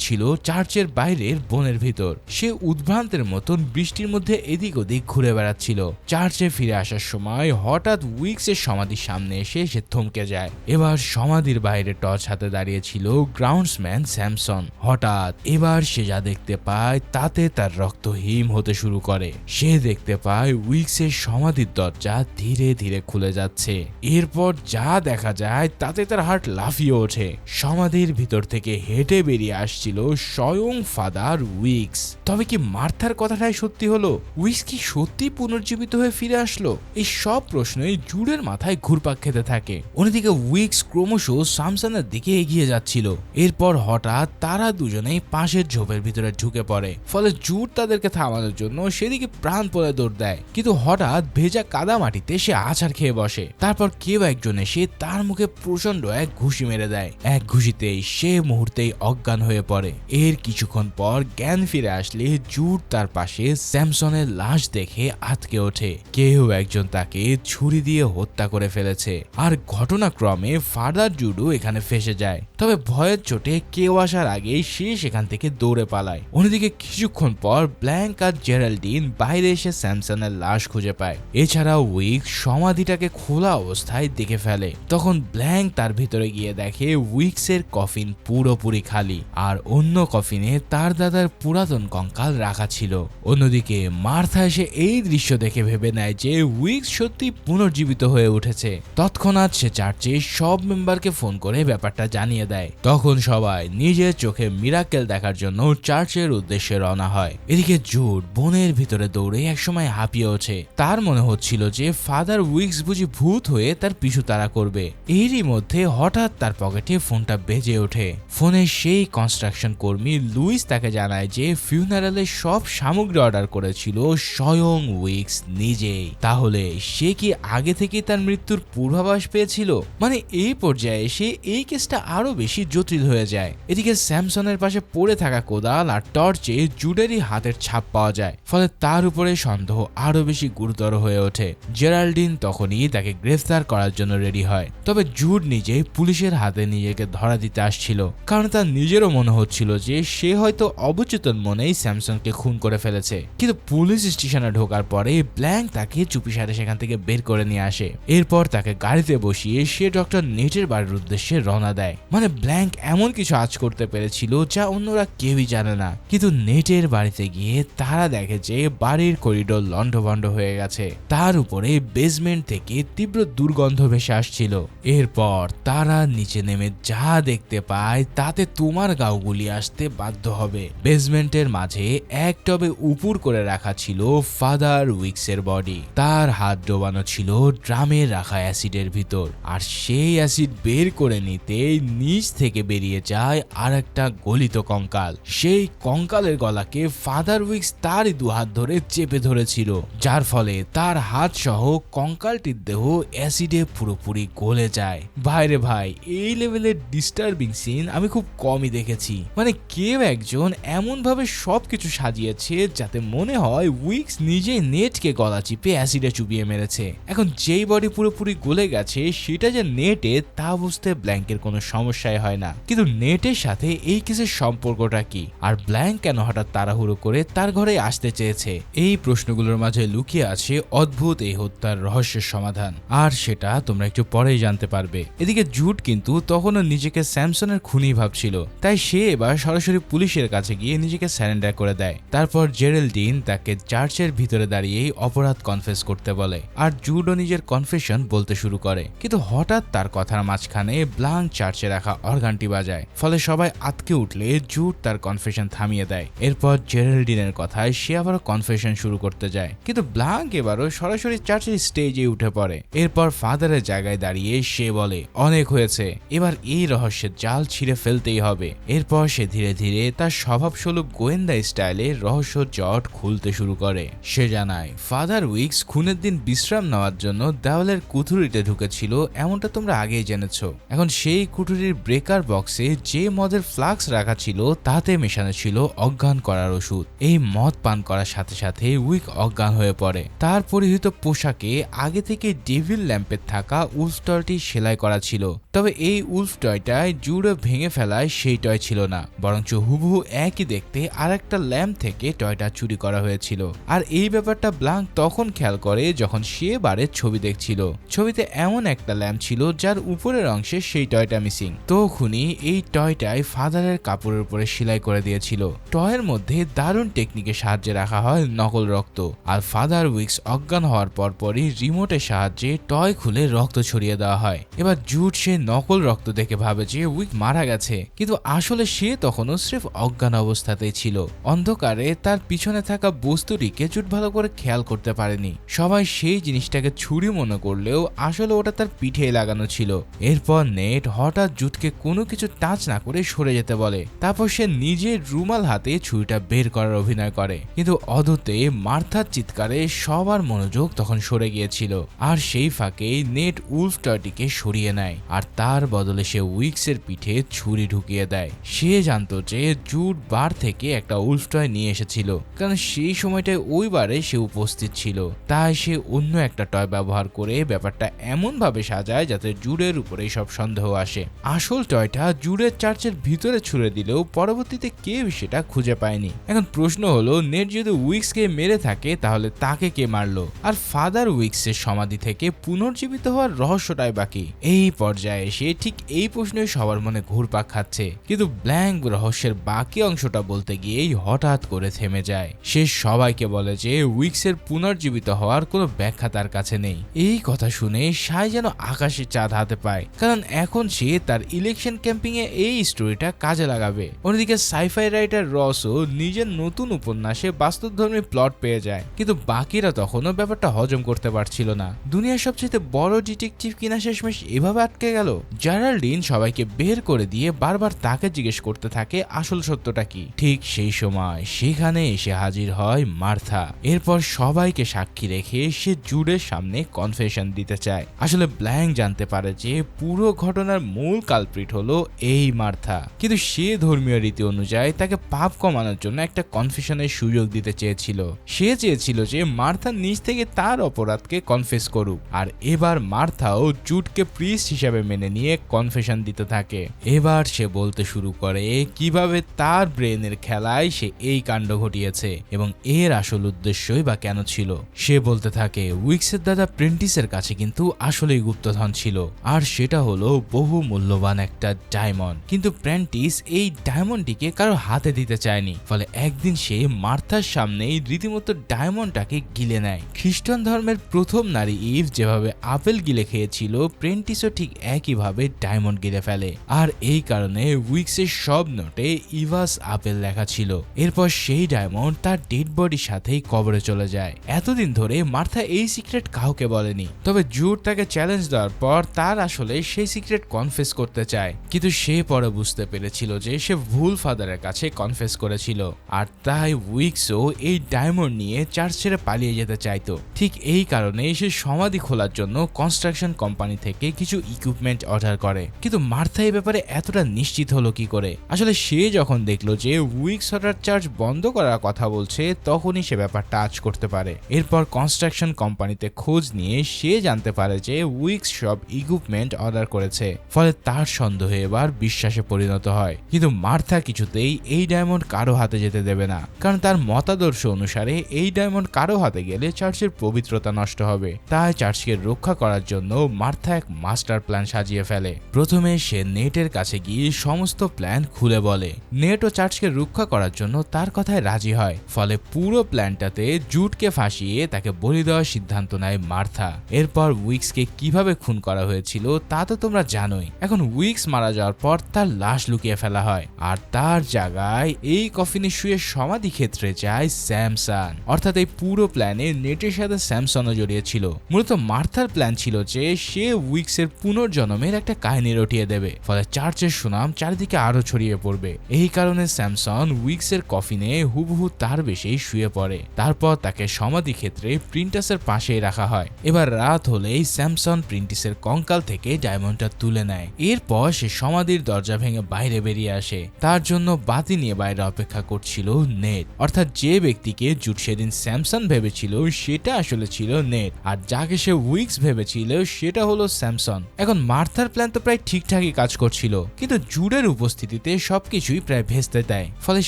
ছিল চার্চের বাইরের বনের ভিতর। সে উদ্ভ্রান্তের মতন বৃষ্টির মধ্যে এদিক ওদিক ঘুরে বেড়াচ্ছিল। চার্চে ফিরে আসার সময় হঠাৎ উইক্সের সমাধির সামনে এসে সে থমকে যায়। এবার সমাধির বাইরে টর্চ সাথে দাঁড়িয়েছিল গ্রাউন্ডসম্যান স্যামসন। হঠাৎ এবার সে যা দেখতে পায় তাতে তার রক্ত হিম হতে শুরু করে। সে দেখতে পায় উইক্সের সমাধির দরজা ধীরে ধীরে খুলে যাচ্ছে। এরপর যা দেখা যায় তাতে তার হার্ট লাফিয়ে ওঠে। সমাধির ভিতর থেকে হেঁটে বেরিয়ে আসছিল স্বয়ং ফাদার উইক্স। তবে কি মার্থার কথাটাই সত্যি হলো? উইক্স কি সত্যি পুনর্জীবিত হয়ে ফিরে আসলো? এই সব প্রশ্নই জুডের মাথায় ঘুরপাক খেতে থাকে। অন্যদিকে উইক্স ক্রমশ স্যামসনের দিকে এগিয়ে যাচ্ছিল। এরপর হঠাৎ তারা দুজনেই পাশের ঝোপের ভিতরে ঢুকে পড়ে। ফলে জুড তাদেরকে থামানোর জন্য সেদিকে প্রাণপণে দৌড় দেয়, কিন্তু হঠাৎ ভেজা কাদা মাটিতে সে আছাড় খেয়ে বসে। তারপর কেউ একজন এসে তার মুখে প্রচন্ড এক ঘুষি মেরে দেয়। এক ঘুষিতেই সে মুহূর্তেই অজ্ঞান হয়ে পড়ে। এর কিছুক্ষণ পর জ্ঞান ফিরে আসলে জুড তার পাশে স্যামসনের লাশ দেখে আটকে ওঠে। কেউ একজন তাকে ছুরি দিয়ে হত্যা করে ফেলেছে। আর ঘটনাক্রমে ফাদার জুডও এখানে ফেসে যায়। তবে ভয়ের চোটে কেউ আসার আগেই সে সেখান থেকে দৌড়ে পালায়। অন্যদিকে কিছুক্ষণ পর ব্ল্যাঙ্ক আর জেরাল্ডিন বাইরে এসে স্যামসনের লাশ খুঁজে পায়। এছাড়া উইক্স সমাধিটাকে খোলা অবস্থায় দেখে ফেলে। তখন ব্ল্যাঙ্ক তার ভিতরে গিয়ে দেখে উইক্সের কফিন পুরোপুরি খালি, আর অন্য কফিনে তার দাদার পুরাতন কঙ্কাল রাখা ছিল। অন্যদিকে মার্থা এসে এই দৃশ্য দেখে ভেবে নেয় যে উইক্স সত্যি পুনর্জীবিত হয়ে উঠেছে। তৎক্ষণাৎ সে চার্চে সব মেম্বারকে ফোন করে ব্যাপারটা জানিয়ে দেয়। তখন সবাই নিজের চোখে মিরাকেল দেখার জন্য চার্চের উদ্দেশ্যে রওনা হয়। এদিকে জুড বনের ভিতরে দৌড়ে একসময় হাঁপিয়ে ওঠে। তার মনে হচ্ছিল যে ফাদার উইক্স বুঝি ভূত হয়ে তার পিছু তাড়া করবে। এরই মধ্যে হঠাৎ তার পকেটে ফোনটা বেজে ওঠে। ফোনে সেই কনস্ট্রাকশন কর্মী লুইস তাকে জানায় যে ফিউনারালের সব সামগ্রী অর্ডার করেছিল স্বয়ং উইক্স নিজেই। তাহলে সে কি আগে থেকে তার মৃত্যুর পূর্বাভাস পেয়েছিল? মানে এই পর্যায়ে এসে এই কেসটা আরো বেশি জটিল হয়ে যায়। এদিকে স্যামসনের পাশে পড়ে থাকা কোদাল আর টর্চে জুডেরই হাতের ছাপ পাওয়া যায়। ফলে তার উপরে সন্দেহ আরো বেশি গুরুতর হয়ে ওঠে। জেরাল্ডিন তখনই তাকে গ্রেফতার করার জন্য রেডি হয়। তবে জুড নিজেই পুলিশের হাতে নিজেকে ধরা দিতে আসছিল, কারণ তার নিজেরও মনে হচ্ছিল যে সে হয়তো অবচেতন মনেই স্যামসনকে খুন করে ফেলেছে। কিন্তু পুলিশ স্টেশনে ঢোকার পরে ব্ল্যাঙ্ক তাকে চুপিসারে সেখান থেকে বের করে নিয়ে আসে। এরপর তাকে গাড়িতে বসিয়ে সে ডক্টর নেটের বাড়ির উদ্দেশ্যে রওনা দেয়। মানে ব্ল্যাঙ্ক এমন কিছু আজ করতে পেরেছিল যা অন্যরা কেউই জানে না। কিন্তু নেটের বাড়িতে গিয়ে তারা দেখে যে বাড়ির করিডোর লন্ডভন্ড হয়ে গেছে। তার উপরে বেসমেন্ট থেকে তীব্র দুর্গন্ধ ভেসে আসছিল। এরপর তারা নিচে নেমে যা দেখতে পায় তাতে তোমার গাও গুলি আসতে বাধ্য হবে। বেসমেন্টের মাঝে এক টবে উপুর করে রাখা ছিল ফাদার উইক্সের বডি। তার হাত ডোবানো ছিল ড্রামে রাখা অ্যাসিডের ভিতর, আর সেই অ্যাসিড বের করে নিতে নিচ থেকে বেরিয়ে যায় আর একটা গলিত কঙ্কাল। সেই কঙ্কালের গলাকে ফাদার উইক্স তারই দুহাত ধরে চেপে ধরেছিল, যার ফলে তার হাত সহ কঙ্কালটির দেহ অ্যাসিডে পুরোপুরি গলে যায়। ভাইরে ভাই, এই লেভেলের ডিস্টার্বিং সিন আমি খুব কমই দেখেছি। মানে কেউ একজন এমন ভাবে সবকিছু সাজিয়েছে যাতে মনে হয় উইক্স নিজে নেটকে গলা চিপে অ্যাসিডে চুবিয়ে মেরেছে। এখন যেই বডি পুরোপুরি গলে গেছে সেটা যে নেটে তা বুঝতে ব্ল্যাঙ্কের কোনো সমস্যাই হয় না। কিন্তু নেটের সাথে এই কেসের সম্পর্কটা কি, আর ব্ল্যাঙ্ক কেন হঠাৎ তাড়াহুড়ো করে তার ঘরে আসতে চেয়েছে? এই প্রশ্নগুলোর মাঝে লুকিয়ে আছে অদ্ভুত এই হত্যার রহস্যের সমাধান, আর সেটা তোমরা একটু পরেই জানতে পারবে। এদিকে জুড কিন্তু তখনও নিজেকে স্যামসনের খুনি ভাবছিল, তাই সে এবার সরাসরি পুলিশের কাছে গিয়ে নিজেকে স্যারেন্ডার করে দেয়। তারপর জেরাল্ডিন তাকে চার্চের ভিতরে দাঁড়িয়েই অপরাধ কনফেস করতে বলে, আর জুডও নিজের কনফেশন বলতে শুরু করে। কিন্তু হঠাৎ তার কথার মাঝখানে ব্ল্যাঙ্ক চার্চে রাখা অর্গানটি বাজায়। ফলে সবাই আটকে উঠলে জুড তার কনফেশন থামিয়ে দেয়। এরপর জেরাল্ডিনের কথায় সে আবারও কনফেশন শুরু করতে যায়, কিন্তু ব্ল্যাঙ্ক এবারও সরাসরি চার্চের স্টেজে উঠে পড়ে। এরপর ফাদারের জায়গায় দাঁড়িয়ে সে বলে, অনেক হয়েছে, এবার এই রহস্যের জাল ছিঁড়ে ফেলতেই হবে। এরপর সে ধীরে ধীরে তার স্বভাবসুলভ গোয়েন্দা স্টাইলে রহস্য জট খুলতে শুরু করে। সে জানায় ফাদার উইক্স খুনের দিন বিশ্রাম নেওয়ার জন্য দেওয়ালের কুঠুরিতে ঢুকেছিল, এমনটা তোমরা আগেই জেনেছো। এখন সেই কুঠুরির ব্রেকার বক্সে যে মদের ফ্লাক্স রাখা ছিল তাতে মেশানো ছিল অজ্ঞান করার ওষুধ। এই মদ পান করার সাথে সাথে উইক অজ্ঞান হয়ে পড়ে। তার পরিহিত পোশাকে আগে থেকে ডেভিল ল্যাম্পের থাকা উলস্টারটি সেলাই করা ছিল। তবে এই উলফ টয়টায় জুডে ভেঙে ফেলায় সেই টয় ছিল না, বরঞ্চ হুবহু একই দেখতে আরেকটা ল্যাম্প থেকে টয়টা চুরি করা হয়েছিল। আর এই ব্যাপারটা ব্লাঙ্ক তখন খেয়াল করে যখন সে বারের ছবি দেখছিল। ছবিতে এমন একটা ল্যাম্প ছিল যার উপরের অংশে সেই টয়টা মিসিং। তখনই এই টয়টাই ফাদারের কাপড়ের উপরে সেলাই করে দিয়েছিল। টয়ের মধ্যে দারুণ টেকনিকের সাহায্যে রাখা হয় নকল রক্ত, আর ফাদার উইকস অজ্ঞান হওয়ার পরপরই রিমোটের সাহায্যে টয় খুলে রক্ত ছড়িয়ে দেওয়া হয়। এবার জুড সে নকল রক্ত দেখে ভাবে যে উইক মারা গেছে, কিন্তু আসলে সে তখনও স্রেফ অজ্ঞান অবস্থাতেই ছিল। অন্ধকারে তার পিছনে থাকা বস্তুটিকে জুড ভালো করে খেয়াল করতে পারেনি। সবাই সেই জিনিসটাকে ছুরি মনে করলেও আসলে ওটা তার পিঠে লাগানো ছিল। এরপর নেট হঠাৎ জুডকে কোনো কিছু টাচ না করে সরে যেতে বলে। তারপর সে নিজের রুমাল হাতে ছুরিটা বের করার অভিনয় করে, কিন্তু অদতে মার্থার চিৎকারে সবার মনোযোগ তখন সরে গিয়েছিল। আর সেই ফাঁকে নেট উলফ টয়টিকে সরিয়ে নেয়, আর তার বদলে সে উইক্সের পিঠে ছুরি ঢুকিয়ে দেয়। সে জানতো যে জুড বার থেকে একটা উলফ টয় নিয়ে এসেছিল, কারণ সেই সময়টায় ওই বারে সে উপস্থিত ছিল। তাই সে অন্য একটা টয় ব্যবহার করে ব্যাপারটা এমন ভাবে সাজায় যাতে জুডের উপরে সব সন্দেহ আসে। আসল টয়টা জুডের চার্চের ভিতরে ছুড়ে দিলেও পরবর্তীতে কেউ সেটা খুঁজে পায়নি। এখন প্রশ্ন হলো, নেট যদি উইক্সকে মেরে থাকে তাহলে তাকে কে মারলো, আর ফাদার উইক্সের সমাধি থেকে পুনর্জীবিত হওয়ার রহস্যটাই বাকি। এই পর্যায়ে এসে ঠিক এই প্রশ্নই সবার মনে ঘুরপাক খাচ্ছে, কিন্তু ব্ল্যাঙ্ক রহস্যের বাকি অংশটা বলতে গিয়েই হঠাৎ করে থেমে যায়। সে সবাইকে বলে যে উইক্সের পুনর্জীবিত হওয়ার কোনো ব্যাখ্যা তার কাছে নেই। এই কথা শুনে সাই যেন আকাশে চাঁদ হাতে পায়, কারণ এখন সে তার ইলেকশন ক্যাম্পিং এ এই স্টোরিটা কাজে লাগাবে। অন্যদিকে সাইফাই রাইটার রসও নিজের নতুন উপন্যাসে বাস্তবধর্মী প্লট পেয়ে যায়, কিন্তু বাকিরা তখনও ব্যাপারটা হজম করতে পারছিল না। দুনিয়ার সবচেয়ে বড় ডিটেকটিভ কিনা শেষমেশ এভাবে আটকে গেল। জারাল্ডিন সবাইকে বের করে দিয়ে বারবার তাকে জিজ্ঞেস করতে থাকে আসল সত্যটা কি। ঠিক সেই সময় সেখানে এসে হাজির হয় মার্থা। এরপর সবাইকে সাক্ষী রেখে সে জুডের সামনে কনফেশন দিতে চায়। আসলে ব্ল্যাঙ্ক জানতে পারে যে পুরো ঘটনার মূল কালপ্রিট হলো এই মার্থা, কিন্তু সে ধর্মীয় রীতি অনুযায়ী তাকে পাপ কমানোর জন্য একটা কনফেশনের সুযোগ দিতে চেয়েছিল। সে চেয়েছিল যে মার্থা নিজ থেকে তার অপরাধকে কনফেস করুক, আর এবার মার্থাও জুডকে প্রিস্ট হিসেবে মেনে নিয়ে কনফেশন দিতে থাকে। এবার সে বলতে শুরু করে কিভাবে তার ব্রেনের খেলায় সে এই কাণ্ড ঘটিয়েছে এবং এর আসল উদ্দেশ্যই বা কেন ছিল। সে বলতে থাকে উইক্সের দাদা প্রেন্টিসের কাছে কিন্তু আসলেই গুপ্তধন ছিল, আর সেটা হলো বহু মূল্যবান একটা ডায়মন্ড। কিন্তু প্রেন্টিস এই ডায়মন্ডটিকে কারো হাতে দিতে চায়নি, ফলে একদিন সে মার্থার সামনেই রীতিমতো ডায়মন্ডটাকে গিলে নেয়। খ্রিস্টান ধর্মের প্রথম নারী ইভ যেভাবে আপেল গিলে খেয়েছিল, প্রেন্টিসও ঠিক একইভাবে ডায়মন্ড গিলে ফেলে। আর এই কারণে উইক্সের সব নোটে ইভাস আপেল লেখা ছিল। এরপর সেই ডায়মন্ড তার ডেড বডির সাথেই কবরে চলে যায়। এতদিন ধরে মার্থা এই সিক্রেট কাউকে বলেনি, তবে জুড তাকে চ্যালেঞ্জ দেওয়ার পর তার আসলে সেই সিক্রেট কনফেস করতে চায়, কিন্তু সে পরে বুঝতে পেরেছিল যে সে ভুল ফাদারের কাছে কনফেস করেছিল, আর তাই উইক্সও এই ডায়মন্ড নিয়ে চার্চ ছেড়ে পালিয়ে যেতে চাইতো। ঠিক এই কারণে সে সমাধি খোলার জন্য কনস্ট্রাকশন কোম্পানি থেকে কিছু ইকুইপমেন্ট অর্ডার করে। কিন্তু মার্থা এই ব্যাপারে এতটা নিশ্চিত হলো কি করে? আসলে সে যখন দেখলো যে উইক্স হঠাৎ চার্চ বন্ধ করার কথা বলছে, তখনই সে ব্যাপারটা আঁচ করতে পারে। এরপর কনস্ট্রাকশন কোম্পানিতে খোঁজ নিয়ে সে জানতে পারে যে উইক্স সব ইকুইপমেন্ট অর্ডার করেছে, ফলে তার সন্দেহ এবার বিশ্বাসে পরিণত হয়। কিন্তু মার্থা কিছুতেই এই ডায়মন্ড কারো হাতে যেতে দেবে না, কারণ তার মতাদর্শ অনুসারে এই ডায়মন্ড কারো হাতে গেলে চার্চের পবিত্রতা নষ্ট হবে। তাই চার্চকে রক্ষা করার জন্য মার্থা এক মাস্টার প্ল্যান সাজিয়ে ফেলে। প্রথমে সে নেটের কাছে গিয়ে সমস্ত প্ল্যান খুলে বলে। নেট ও চার্চকে রক্ষা করার জন্য তার কথায় রাজি হয়, ফলে পুরো প্ল্যানটাতে জুডকে ফাঁসিয়ে তাকে বলি দেওয়ার সিদ্ধান্ত নেয় মার্থা। এরপর উইক্সকে কিভাবে খুন করা হয়েছিল তা তো তোমরা জানোই। এখন উইক্স মারা যাওয়ার পর তার লাশ লুকিয়ে ফেলা হয়, আর তার জায়গায় এই কফিনে শুয়ে সমাধি ক্ষেত্রে যায় স্যামসন। অর্থাৎ এই পুরো প্ল্যানে নেটের সাথে স্যামসনও জড়িয়েছিল। মূলত মার্থার প্ল্যান ছিল যে সে উইক্সের পুনর্জন্মের একটা কাহিনী রটিয়ে দেবে, ফলে চার্চের সুনাম চারিদিকে আরো ছড়িয়ে পড়বে। এই কারণে স্যামসন উইক্সের কফিনে হুবহু তার বেশেই শুয়ে পড়ে। তারপর তাকে সমাধি ক্ষেত্রে প্রিন্টাসের পাশেই রাখা হয়। এবার রাত হলেই স্যামসন প্রিন্টিসের কঙ্কাল থেকে ডায়মন্ডটা তুলে নেয়। এরপর সে সমাধির দরজা ভেঙে বাইরে বেরিয়ে আসে। তার জন্য বাতি নিয়ে বাইরে অপেক্ষা করছিল নেট। অর্থাৎ যে ব্যক্তিকে জুড সেদিন স্যামসন ভেবেছিল সেটা আসলে ছিল নেট, আর যাকে সে উইক্স ভেবেছিল সেটা হলো স্যামসন। এখন মার্থার প্ল্যান তো প্রায় ঠিকঠাকই কাজ করছিল, কিন্তু জুডের উপস্থিতিতে সবকিছুই প্রায় ভেস্তে দেয়। ফলে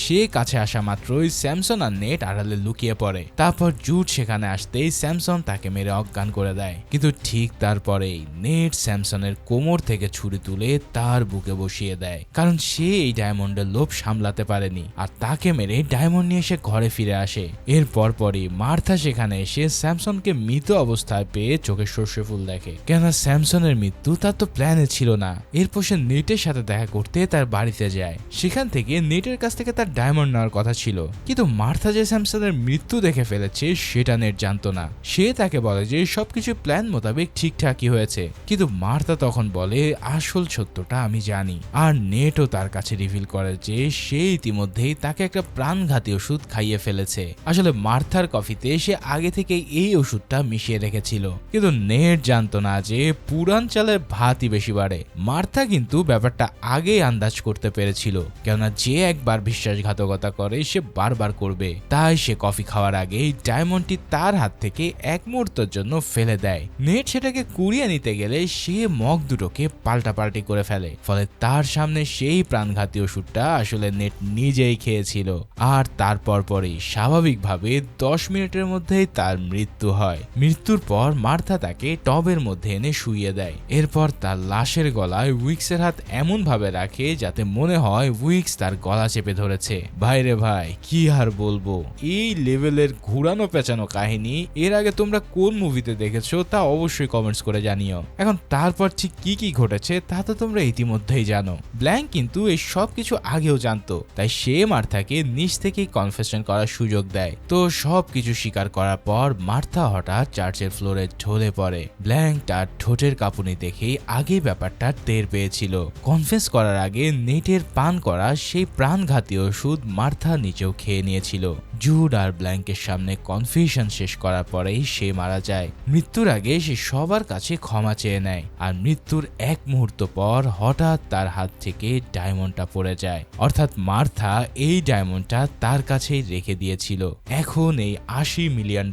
সে কাছে আসা মাত্রই স্যামসন আর নেট আড়ালে লুকিয়ে পড়ে। তারপর জুড সেখানে আসতেই স্যামসন তাকে মেরে অজ্ঞান করে দেয়। কিন্তু ঠিক তারপরেই নেট স্যামসনের কোমর থেকে ছুরি তুলে তার বুকে বসিয়ে দেয়, কারণ সে এই ডায়মন্ডের লোভ সামলাতে পারেনি আর তাকে মেরে ডায়মন্ড নিয়ে সে ঘরে ফিরে আসে। এর পরপরই মার্থা সেখানে এসে স্যামসনকে মৃত অবস্থায় পেয়ে চোখে সর্ষে ফুল দেখে, কেননা স্যামসনের মৃত্যু তার তো প্ল্যানে ছিল না। এরপর সে নেটের সাথে দেখা করতে তার বাড়িতে যায়। সেখান থেকে নেটের কাছ থেকে তার ডায়মন্ড নেওয়ার কথা ছিল, কিন্তু মার্থা যে স্যামসনের মৃত্যু দেখে ফেলেছে সেটা নেট জানতো না। সে তাকে বলে যে সবকিছু প্ল্যান মোতাবেক ঠিকঠাকই হয়েছে, কিন্তু মার্থা তখন বলে আসল সত্যটা আমি জানি। আর নেটও তার কাছে রিভিল করে যে সে ইতিমধ্যেই তাকে একটা প্রাণঘাতী ওষুধ খাইয়ে ফেলেছে। আসলে মার্থার কফিতে সে আগে থেকে এই ওষুধটা মিশিয়ে রেখেছিল, কিন্তু নেট জানতো না যে পুরান চালের ভাতই বেশি বাড়ে। মার্থা কিন্তু ব্যাপারটা আগেই আন্দাজ করতে পেরেছিল, কেননা যে একবার বিশ্বাসঘাতকতা করে সে বারবার করবে। তাই সে কফি খাওয়ার আগেই ডায়মন্ডটি তার হাত থেকে এক মুহূর্তের জন্য ফেলে দেয়। নেট সেটাকে কুড়িয়ে নিতে গেলে সে মগ দুটোকে পাল্টাপাল্টি করে ফেলে, ফলে তার সামনে সেই প্রাণঘাতী ওষুধটা আসলে নেট নিজেই খেয়েছিল। আর তারপর পরেই স্বাভাবিকভাবে 10 মিনিটের মধ্যেই তার মৃত্যু হয়। মৃত্যুর পর মার্থা তাকে টবের মধ্যে এনে শুইয়ে দেয়। এরপর তার লাশের গলায় উইক্সের হাত এমন ভাবে রাখে যাতে মনে হয় উইক্স তার গলা চেপে ধরেছে। ভাইরে ভাই, কি আর বলবো, এই লেভেলের ঘুরানো পেঁচানো কাহিনী এর আগে তোমরা কোন মুভিতে দেখেছো তা অবশ্যই কমেন্টস করে জানিও। এখন তারপর ঠিক কি কি ঘটেছে তা তো তোমরা ইতিমধ্যেই জানো। ব্ল্যাঙ্ক কিন্তু এই সব কিছু আগেও জানতো, তাই সে মার্থাকে নিজ থেকেই কনফেশন করার সুযোগ দেয়। তো সব কিছু স্বীকার করার পর মার্থা হঠাৎ চার্চের ফ্লোরে ঢলে পড়ে। ব্ল্যাঙ্ক তার ঠোঁটের কাঁপুনি দেখেই আগে ব্যাপারটা টের পেয়েছিল। কনফেস করার আগে নেটের পান করা সেই প্রাণঘাতী ওষুধ মার্থা নিচেও খেয়ে নিয়েছিল। জুড আর ব্ল্যাঙ্কের সামনে কনফিউশন শেষ করার পরেই সে মারা যায়। মৃত্যুর আগে সে সবার কাছে ক্ষমা চেয়ে নেয়, আর মৃত্যুর এক মুহূর্ত পর হঠাৎ তার হাত থেকে ডায়মন্ডটা পড়ে যায়। অর্থাৎ মার্থা এই ডায়মন্ডটা তার কাছেই রেখে দিয়েছিল। এখন এই $80 মিলিয়ন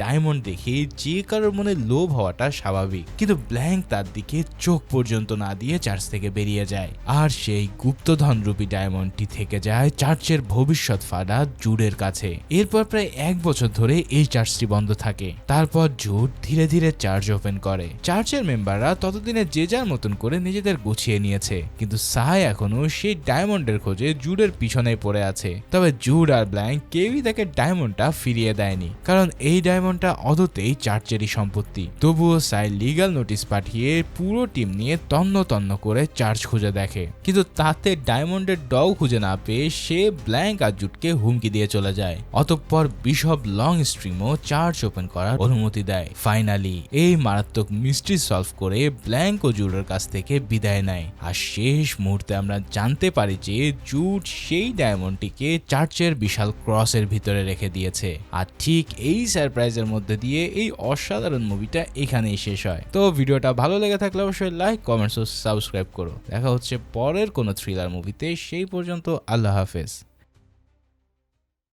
ডায়মন্ড দেখে যে কারোর মনে লোভ হওয়াটা স্বাভাবিক, কিন্তু ব্ল্যাঙ্ক তার দিকে চোখ পর্যন্ত না দিয়ে চার্চ থেকে বেরিয়ে যায়। আর সেই গুপ্তধনরূপী ডায়মন্ডটি থেকে যায় চার্চের ভবিষ্যৎ ফাদার জুডের কাছে। এরপর প্রায় 1 বছর ধরে এই চার্চটি বন্ধ থাকে। তারপর জুড ধীরে ধীরে চার্চ ওপেন করে। চার্চের মেম্বাররা ততদিনে যে যার মতন করে নিজেদের গুছিয়ে নিয়েছে, কিন্তু সাই এখনো সেই ডায়মন্ডের খোঁজে জুডের পিছনে পড়ে আছে। তবে জুড আর ব্ল্যাঙ্ক কেউই তাকে ডায়মন্ডটা ফিরিয়ে দেয়নি, কারণ এই ডায়মন্ডটা অদতেই চার্চেরই সম্পত্তি। তবুও সাই লিগ্যাল নোটিশ পাঠিয়ে পুরো টিম নিয়ে তন্ন তন্ন করে চার্চ খুঁজে দেখে, কিন্তু তাতে ডায়মন্ডের ডগ খুঁজে না পেয়ে সে ব্ল্যাঙ্ক আর জুডকে হুমকি দিয়ে চলে যায়। অতঃপর বিশপ লং স্ট্রিমও চার্চ ওপেন করার অনুমতি দেয়। ফাইনালি এই মারাত্মক মিস্ট্রি সলভ করে ব্ল্যাঙ্ক ও জুডের কাছ থেকে বিদায় নেয়। আর শেষ মুহূর্তে আমরা জানতে পারি যে জুড সেই ডায়মন্ডটিকে চার্চের বিশাল ক্রসের ভিতরে রেখে দিয়েছে। আর ঠিক এই সারপ্রাইজের মধ্যে দিয়ে এই অসাধারণ মুভিটা এখানেই শেষ হয়। তো ভিডিওটা ভালো লেগে থাকলে অবশ্যই লাইক, কমেন্টস ও সাবস্ক্রাইব করো। দেখা হচ্ছে পরের কোনো থ্রিলার মুভিতে। সেই পর্যন্ত আল্লাহ হাফেজ।